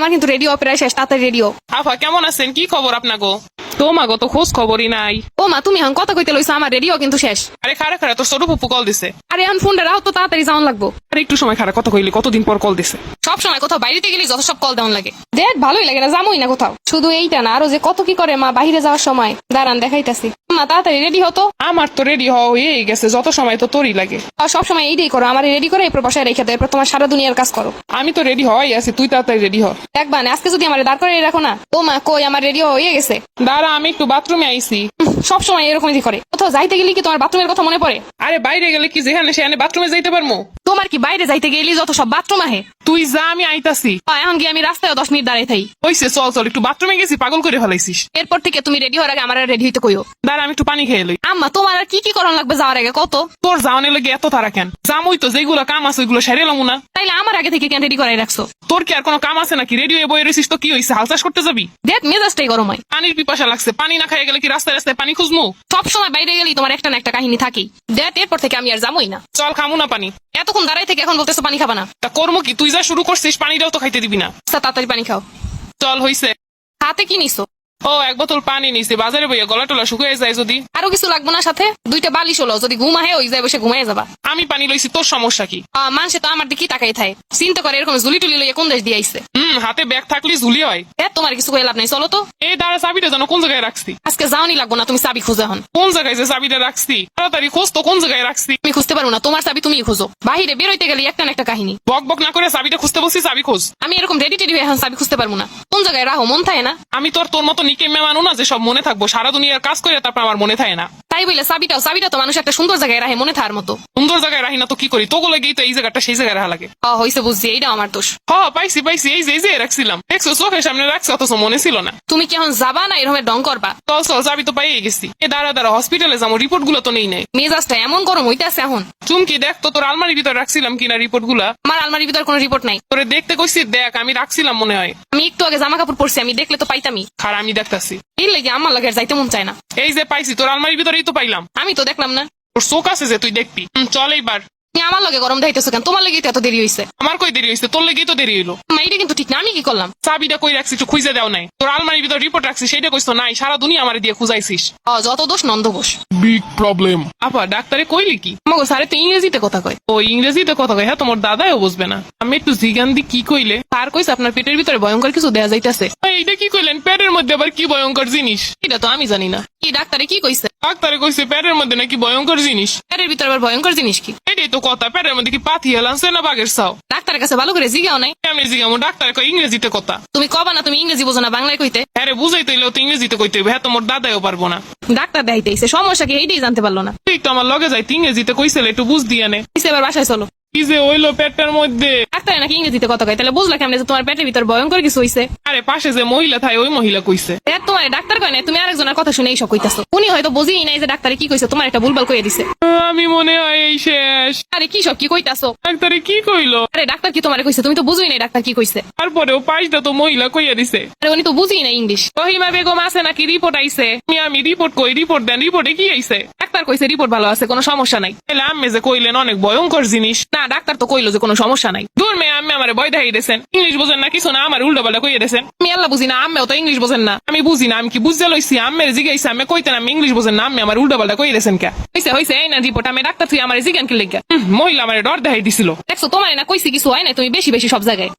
আমার কিন্তু রেডিও প্রায় শেষ, তাড়াতাড়ি রেডিও। আফা কেমন আছেন? কি খবর আপনাগো? তোমাগো তো খোঁজ খবরই নাই। ও মা, তুমি এখন কথা কইতে লইছো, আমার রেডিও কিন্তু শেষ। আরে খারা খারা তোর ছোট ফুপু কল দিছে। আরে এখন ফোনটা রাও তো, তাড়াতাড়ি যাওয়ান লাগবো। আরে একটু সময় খারা কথা কইলে, কতদিন পর কল দিছে। সব সময় কোথাও বাইরেতে গেলে যত সব কল দেওয়ান লাগে। দেখ ভালোই লাগে না, যামই না কোথাও। শুধু এইটা না, আরো যে কত কি করে মা বাইরে যাওয়ার সময়। দাঁড়ান দেখাইতাছি। মা তাড়াতাড়ি রেডি হতো। আমার তো রেডি হওয়া হয়ে গেছে, যত সময় তো তোরই লাগে। আর সব সময় এইটাই করো, আমার রেডি করে এরপর বাসায় রেখে দাও, এরপর তোমার সারা দুনিয়ার কাজ করো। আমি তো রেডি হওয়াই আছি, তুই তাড়াতাড়ি রেডি হ। দেখবা না আজকে যদি আমার দাঁড় করে রাখো না। ও মা কই, আমার রেডিও হয়ে গেছে। দাঁড়া আমি একটু বাথরুমে আইছি। সব সময় এরকমই করে। কোথাও যাইতে গেলে কি তোমার বাথরুমের কথা মনে পড়ে? আরে বাইরে গেলে কি যেখানে সেখানে বাথরুমে যাইতে পারবো? তোমার কি বাইরে যাইতে গেলে যত সব বাথরুম আহে? তুই যা, আমি আইতাছি। এখন কি আমি রাস্তায় 10 মিনিট দাঁড়াই থাই? হইছে, চল চল, একটু বাথরুমে গেছি, পাগল করে ফেলাইছিস। এরপর থেকে তুমি রেডি হওয়ার আগে আমার রেডি হইতে কইও। দাঁড়া আমি একটু পানি খেয়ে লই। আম্মা তোমার আর কি কি করার লাগবে যাওয়ার আগে কত? তোর যাওয়ানে লাগে এত তারা কেন? জামুই তো, যেগুলো কাম আছে ওইগুলো সেরে লমু না। তাইলে আমার আগে থেকে কেন রেডি করাই রাখছো? তোর কি আর কোনো কাম আছে নাকি? রেডিও বয়ে রয়েছিস তো কি হয়েছে? হাল চাষ করতে যাবি? দেখ মেজাজটাই গরম হয়। পানির পিপাসা লাগছে, পানি না খাইয়ে গেলে কি রাস্তায় রাস্তায় পানি খুঁজমু? সব সময় বাইরে গেলেই তোমার একটা না একটা কাহিনী থাকেই। দেখ এরপর থেকে আমি আর যামই না। চল খামু না পানি। এতক্ষণ দাঁড়াই থেকে এখন বলতেছো পানি খাবা না। তা কর্ম কি? তুই যা শুরু করছিস, পানিটাও তো খাইতে দিবি না। আচ্ছা তাড়াতাড়ি পানি খাও। চল হইছে। হাতে কি নিছো? ও এক বোতল পানি নিছে, বাজারে বইয়া গলা টলা শুকিয়ে যায় যদি। আরো কিছু লাগবো না সাথে? 2টা বালিশ হলো, যদি ঘুম আহে ওই যায় বসে ঘুমাই যাবা। আমি পানি লইছি, তোর সমস্যা কি? মানুষে তো আমার দিকে তাকাই থাকে, চিন্তা করে এরকম জুলি টুলি লইয়া কোন দেশ দিয়ে আইছে। হাতে ব্যাগ থাকলে ঝুলি হয়। তোমার কিছু কয়ে লাভ নাই, চলো তো। এই দাঁড়া, চাবিটা যেন কোন জায়গায় রাখছি। আজকে যাওনি লাগবো না, তুমি চাবি খুঁজে হন। কোন জায়গায় যে চাবিটা রাখছি? তাড়াতাড়ি খোঁজ তো, কোন জায়গায় রাখছি। আমি খুঁজতে পারবো না, তোমার চাবি তুমি খুঁজো। বাহিরে বেরোইতে গেলে একটা না একটা কাহিনী। বক বক না করে চাবিটা খুঁজতে বসছি, চাবি খোঁজ। আমি এরকম রেডি টেডি হয়ে এখন চাবি খুঁজতে পারবো না। কোন জায়গায় রাখো মন থাকে না? আমি তোর মতো নিকে মানু না যে সব মনে থাকবো। সারা দুনিয়ার কাজ করে তারপর আমার মনে থাকে না। তাই বলে চাবিটা তো মানুষ একটা সুন্দর জায়গায় রাখে মনে থাকার মতো। সুন্দর জায়গায় রাখি না তো কি করি? তো গেই তো এই জায়গাটা সেই জায়গায় রাখা লাগে। হইছে বুঝছি, এইটা আমার দোষ। পাইছি পাইছি, এই যে রাখছিলাম, দেখছো চোখের সামনে রাখছি, অথচ মনে ছিল না। তুমি কি এখন যাবা না এরকম ডং করবা? চল চল, চাবি তো পাইয়ে গেছি। দাঁড়া দাঁড়া, হসপিটালে যাবো, রিপোর্ট গুলো তো নেই নাই। মেজাজটা এমন গরম হইতেছে এখন। চুমকি দেখ তো, তোর আলমারির ভিতরে রাখছিলাম কিনা রিপোর্ট গুলা। আমার আলমারির ভিতর কোনো রিপোর্ট নাই। তোরে দেখতে কইছি, দেখ আমি রাখছিলাম মনে হয়। আমি একটু আগে জামা কাপড় পরছি, আমি দেখলে তো পাইতামই। খারা আমি দেখতাছি। এই লাগে আমার লাগে আর যাইতে মন চায় না। এই যে পাইছি, তোর আলমারির ভিতরেই তো পাইলাম। আমি তো দেখলাম না। তোর চোখ আছে যে, তুই দেখবি। চল এইবার। তুমি আমার লগে গরম দেখাইতেছো কেন? তোমার লেগে এত দেরি হইছে। আমার কই দেরি হয়েছে? তোর লেগেই তো দেরি হইলো। এটা কিন্তু ঠিক না, আমি কি করলাম? চাবিটা কই রাখছি একটু খুঁজে দেও নাই? তোর আলমারির ভিতর রিপোর্ট রাখছি, সেটা কইছো নাই। সারা দুনিয়া আমার দিয়ে খুঁজাইছিস। যত দোষ নন্দ ঘোষ। Big problem. আপা ডাক্তারে কইলি কি? আমাকে স্যারে তো ইংরেজিতে কথা কয়। ও ইংরেজিতে কথা কয়? হ্যাঁ, তোমার দাদাও বুঝবে না। আমি একটু জিগান দি কি কইলে। স্যার কইছে আপনার পেটের ভিতরে ভয়ঙ্কর কিছু দেয়া যাইতেছে। এইটা কি কইলেন? পেটের মধ্যে আবার কি ভয়ঙ্কর জিনিস? এটা তো আমি জানি না। কি ডাক্তারে কি কইছে? ডাক্তারে কইছে পেটের মধ্যে নাকি ভয়ঙ্কর জিনিস। পেটের ভিতরে আবার ভয়ঙ্কর জিনিস কি? এটাই তো কথা। পেটের মধ্যে কি পাথি হেলানছে না বাঘের চাও? ডাক্তারের কাছে ভালো করে জিগাও নাই? আমি জিগামো, ডাক্তারে কয় ইংরেজিতে কথা। তুমি কবা না তুমি ইংরেজি বোঝো না, বাংলায় কইতে। হ্যাঁ রে, বুঝাইতে হইলেও তো ইংরেজিতে কইতে হইবে। হ্যাঁ, তোমার দাদাও পারবো না। ডাক্তার দেখাইতেছে, সমস্যা কি এইটাই জানতে পারলো না। তুই তো আমার লগে যাইতে ইংরেজিতে কইছিলে, একটু বুঝ দিয়া নে। এবার বাসায় চলো। কি যে হইলো পেটটার মধ্যে? ডাক্তারে নাকি ইংরেজিতে কথা কয়, তাহলে বুঝলা কেমনে যে তোমার পেটের ভিতর ভয়ঙ্কর কিছু হইছে? আরে পাশে যে মহিলা থাকে, ওই মহিলা কইছে। তোমার ডাক্তার কয় না, তুমি আরেকজনের কথা শুনে এইসব কইতাছো। উনি হয়তো বুঝিই নাই যে ডাক্তারে কি কইছে, তোমার একটা ভুলভাল কইয়ে দিছে। আমি মনে হয় এই শেষ। আরে কি সব কি কইতাছো? ডাক্তারে কি কইলো? আরে ডাক্তার কি তোমারে কইছে? তুমি তো বুঝোই নাই ডাক্তার কি কইছে। তারপরেও পাঁচটা তো মহিলা কইয়া দিছে। আরে উনি তো বুঝিই নাই ইংলিশ। রহিমা বেগম আছে নাকি? রিপোর্ট আইছে। আমি রিপোর্ট কই, রিপোর্ট দেন। রিপোর্টে কি আইছে? ডাক্তার কইছে রিপোর্ট ভালো আছে, কোনো সমস্যা নাই। তাহলে আম্মে যে কইলেন অনেক ভয়ঙ্কর জিনিস। না, ডাক্তার তো কইলো যে কোনো সমস্যা নাই। দূর মেয়ে, আম্মে আমার ভয় দেখাই দিয়েছেন। ইংলিশ বোঝেন না কিছু না, আমার উল্টা পাল্টা কইয়া দিয়েছেন। আমি আল্লাহ বুঝি না, আম্মেও তো ইংলিশ বোঝেন না। আমি বুঝি না, আমি কি বুঝতে লইছি? আম্মের জিগাইছে, আমি কইতেন আমি ইংলিশ বোঝেন না, আম্মে আমার উল্টা পাল্টা কইয়া দিয়েছেন কে? হইছে এই না রিপোর্ট, আমি ডাক্তার তুই আমার জিজ্ঞান কি লেগে। মহিলা আমার ডর দেখাই দিছিল। দেখছো তোমার না কইছি কিছু হয় না, তুমি বেশি বেশি সব জায়গায়।